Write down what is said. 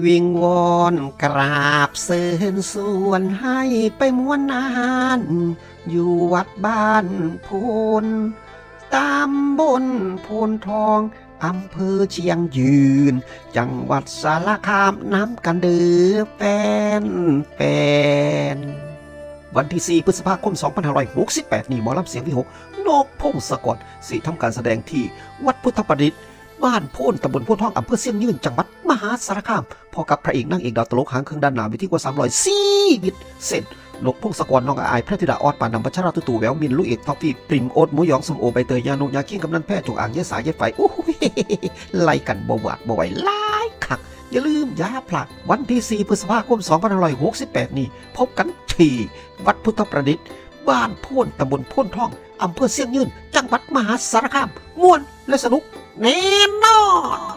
วิงวอนกราบเชิญส่วนให้ไปม้วนนานอยู่วัดบ้านโพนตำบลโพนทองอำเภอเชียงยืนจังหวัดสารคามน้ำกันเดือแฟนวันที่ 4 พฤษภาคม 2568 นี้หมอลำเสียงที่ 6 นกพงศกรสิทำการแสดงที่วัดพุทธประดิษฐ์บ้านโพนตำบลโพนทองอำเภอเชียงยืนจังหวัดมหาสารคามพอกับพระเอกนางเอกดาวตลกหางเครื่องด้านหน้าวิธีกว่า300 เซนนกพงศกรน้องอายพระธิดาออดปานนำพัชราตุตู่แววมินลูกเอกท็อฟฟี่ปริมโอ๊ตหมูหยองสมโอใบเตยยานุยาเคียงกำนันแพทย์จงอ่างเยสายเยไฟโอ้ยไล่กันบ่หวาดบ่ไหวไล่คักอย่าลืมอย่าพลาดวันที่ 4 พฤษภาคม 2568 นี้พบกันที่วัดพุทธประดิษฐ์บ้านโพนตำบลโพนทองอำเภอเชียงยืนจังหวัดมหาสารคามม่วนและสนุกแน่นอน